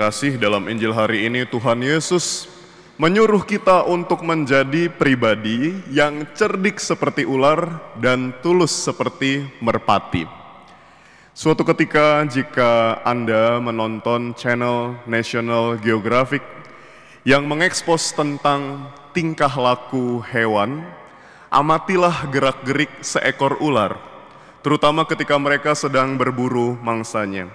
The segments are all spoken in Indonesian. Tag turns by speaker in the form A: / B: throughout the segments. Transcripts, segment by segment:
A: kasih, dalam Injil hari ini Tuhan Yesus menyuruh kita untuk menjadi pribadi yang cerdik seperti ular dan tulus seperti merpati. Suatu ketika jika Anda menonton channel National Geographic yang mengekspos tentang tingkah laku hewan, amatilah gerak-gerik seekor ular, terutama ketika mereka sedang berburu mangsanya.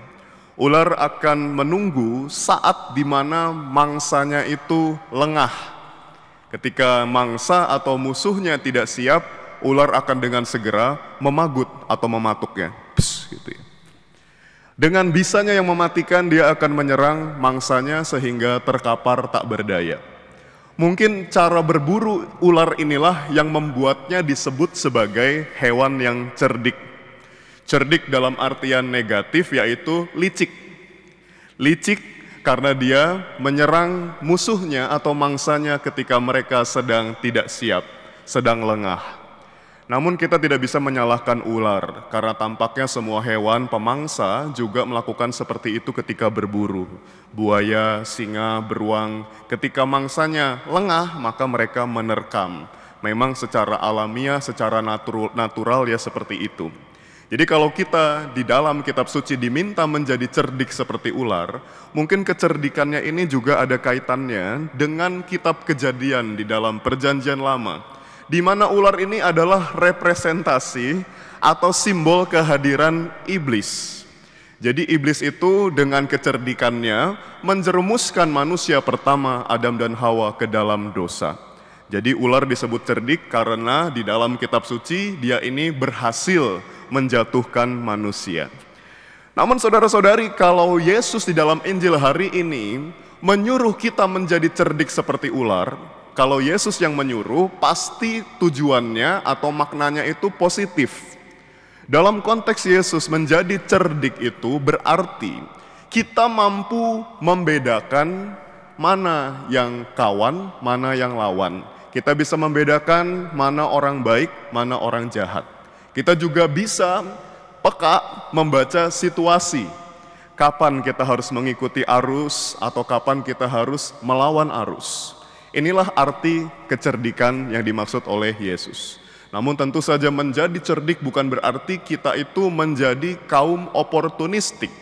A: Ular akan menunggu saat di mana mangsanya itu lengah. Ketika mangsa atau musuhnya tidak siap, ular akan dengan segera memagut atau mematuknya. Gitu ya. Dengan bisanya yang mematikan, dia akan menyerang mangsanya sehingga terkapar tak berdaya. Mungkin cara berburu ular inilah yang membuatnya disebut sebagai hewan yang cerdik. Cerdik dalam artian negatif, yaitu licik. Licik karena dia menyerang musuhnya atau mangsanya ketika mereka sedang tidak siap, sedang lengah. Namun kita tidak bisa menyalahkan ular, karena tampaknya semua hewan pemangsa juga melakukan seperti itu ketika berburu. Buaya, singa, beruang, ketika mangsanya lengah, maka mereka menerkam. Memang secara alamiah, secara natural ya seperti itu. Jadi kalau kita di dalam kitab suci diminta menjadi cerdik seperti ular, mungkin kecerdikannya ini juga ada kaitannya dengan kitab Kejadian di dalam Perjanjian Lama, di mana ular ini adalah representasi atau simbol kehadiran iblis. Jadi iblis itu dengan kecerdikannya menjerumuskan manusia pertama Adam dan Hawa ke dalam dosa. Jadi ular disebut cerdik karena di dalam kitab suci dia ini berhasil menjatuhkan manusia. Namun saudara-saudari, kalau Yesus di dalam Injil hari ini menyuruh kita menjadi cerdik seperti ular, kalau Yesus yang menyuruh, pasti tujuannya atau maknanya itu positif. Dalam konteks Yesus menjadi cerdik itu berarti kita mampu membedakan mana yang kawan, mana yang lawan. Kita bisa membedakan mana orang baik, mana orang jahat. Kita juga bisa peka membaca situasi. Kapan kita harus mengikuti arus atau kapan kita harus melawan arus. Inilah arti kecerdikan yang dimaksud oleh Yesus. Namun tentu saja menjadi cerdik bukan berarti kita itu menjadi kaum oportunistik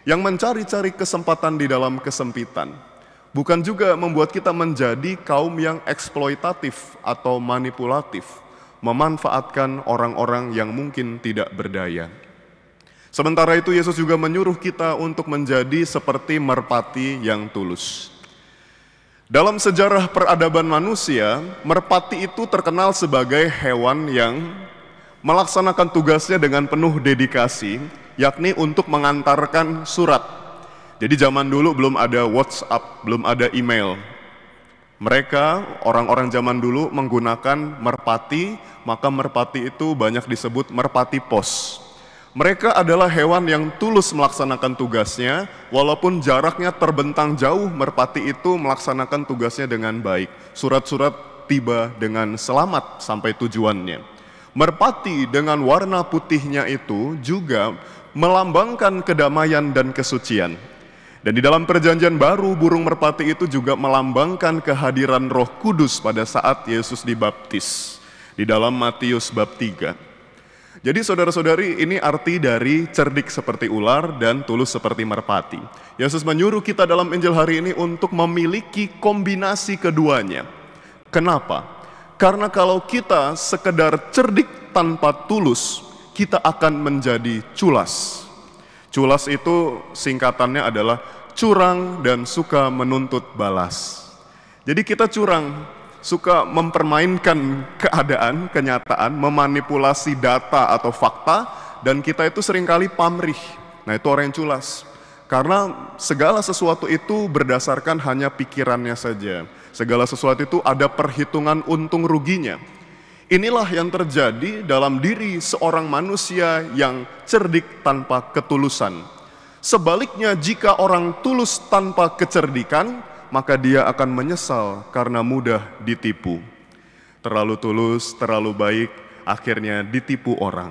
A: yang mencari-cari kesempatan di dalam kesempitan. Bukan juga membuat kita menjadi kaum yang eksploitatif atau manipulatif, memanfaatkan orang-orang yang mungkin tidak berdaya. Sementara itu Yesus juga menyuruh kita untuk menjadi seperti merpati yang tulus. Dalam sejarah peradaban manusia, merpati itu terkenal sebagai hewan yang melaksanakan tugasnya dengan penuh dedikasi, yakni untuk mengantarkan surat. Jadi zaman dulu belum ada WhatsApp, belum ada email. Mereka, orang-orang zaman dulu menggunakan merpati, maka merpati itu banyak disebut merpati pos. Mereka adalah hewan yang tulus melaksanakan tugasnya, walaupun jaraknya terbentang jauh, merpati itu melaksanakan tugasnya dengan baik. Surat-surat tiba dengan selamat sampai tujuannya. Merpati dengan warna putihnya itu juga melambangkan kedamaian dan kesucian. Dan di dalam Perjanjian Baru, burung merpati itu juga melambangkan kehadiran Roh Kudus pada saat Yesus dibaptis. Di dalam Matius bab 3. Jadi saudara-saudari, ini arti dari cerdik seperti ular dan tulus seperti merpati. Yesus menyuruh kita dalam Injil hari ini untuk memiliki kombinasi keduanya. Kenapa? Karena kalau kita sekedar cerdik tanpa tulus, kita akan menjadi culas. Culas itu singkatannya adalah curang dan suka menuntut balas. Jadi kita curang, suka mempermainkan keadaan, kenyataan, memanipulasi data atau fakta, dan kita itu seringkali pamrih. Nah, itu orang yang culas. Karena segala sesuatu itu berdasarkan hanya pikirannya saja. Segala sesuatu itu ada perhitungan untung ruginya. Inilah yang terjadi dalam diri seorang manusia yang cerdik tanpa ketulusan. Sebaliknya, jika orang tulus tanpa kecerdikan, maka dia akan menyesal karena mudah ditipu. Terlalu tulus, terlalu baik, akhirnya ditipu orang.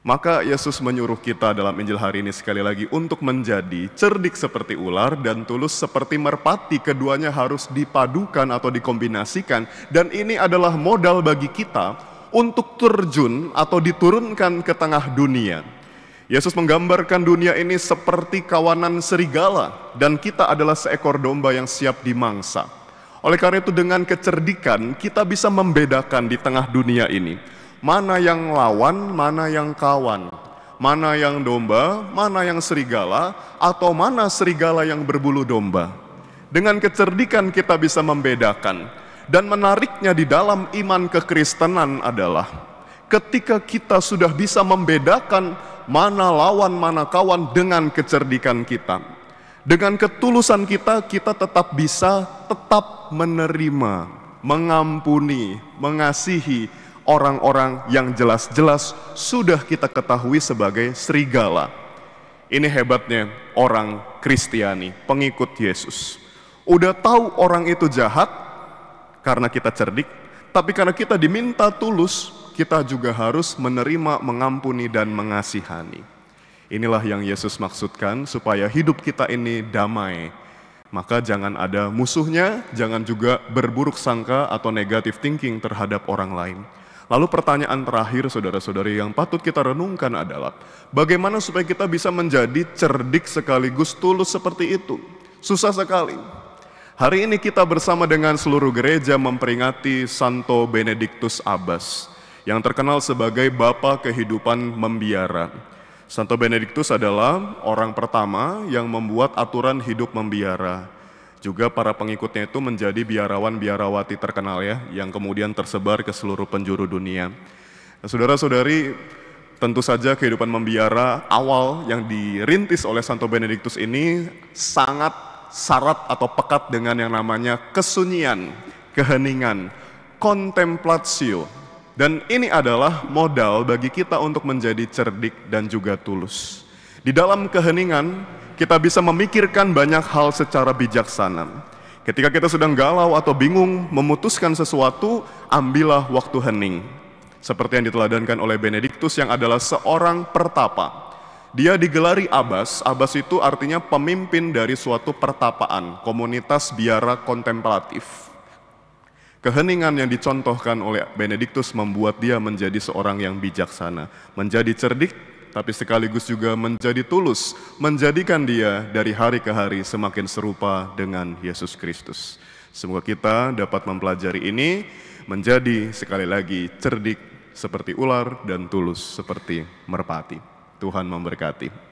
A: Maka Yesus menyuruh kita dalam Injil hari ini sekali lagi untuk menjadi cerdik seperti ular dan tulus seperti merpati. Keduanya harus dipadukan atau dikombinasikan, dan ini adalah modal bagi kita untuk terjun atau diturunkan ke tengah dunia. Yesus menggambarkan dunia ini seperti kawanan serigala, dan kita adalah seekor domba yang siap dimangsa. Oleh karena itu, dengan kecerdikan kita bisa membedakan di tengah dunia ini mana yang lawan, mana yang kawan, mana yang domba, mana yang serigala, atau mana serigala yang berbulu domba. Dengan kecerdikan kita bisa membedakan. Dan menariknya di dalam iman kekristenan adalah ketika kita sudah bisa membedakan mana lawan, mana kawan dengan kecerdikan kita, dengan ketulusan kita, kita tetap bisa menerima, mengampuni, mengasihi orang-orang yang jelas-jelas sudah kita ketahui sebagai serigala. Ini hebatnya orang Kristiani, pengikut Yesus. Udah tahu orang itu jahat karena kita cerdik, tapi karena kita diminta tulus, kita juga harus menerima, mengampuni, dan mengasihani. Inilah yang Yesus maksudkan supaya hidup kita ini damai. Maka jangan ada musuhnya, jangan juga berburuk sangka atau negative thinking terhadap orang lain. Lalu pertanyaan terakhir saudara-saudari yang patut kita renungkan adalah, bagaimana supaya kita bisa menjadi cerdik sekaligus tulus seperti itu? Susah sekali. Hari ini kita bersama dengan seluruh gereja memperingati Santo Benedictus Abbas, yang terkenal sebagai Bapa Kehidupan Membiara. Santo Benedictus adalah orang pertama yang membuat aturan hidup membiara. Juga para pengikutnya itu menjadi biarawan-biarawati terkenal ya, yang kemudian tersebar ke seluruh penjuru dunia. Nah, saudara-saudari, tentu saja kehidupan membiara awal yang dirintis oleh Santo Benedictus ini sangat syarat atau pekat dengan yang namanya kesunyian, keheningan, contemplatio. Dan ini adalah modal bagi kita untuk menjadi cerdik dan juga tulus. Di dalam keheningan, kita bisa memikirkan banyak hal secara bijaksana. Ketika kita sedang galau atau bingung memutuskan sesuatu, ambillah waktu hening. Seperti yang diteladankan oleh Benedictus yang adalah seorang pertapa. Dia digelari Abbas. Abbas itu artinya pemimpin dari suatu pertapaan, komunitas biara kontemplatif. Keheningan yang dicontohkan oleh Benedictus membuat dia menjadi seorang yang bijaksana, menjadi cerdik, tapi sekaligus juga menjadi tulus, menjadikan dia dari hari ke hari semakin serupa dengan Yesus Kristus. Semoga kita dapat mempelajari ini, menjadi sekali lagi cerdik seperti ular dan tulus seperti merpati. Tuhan memberkati.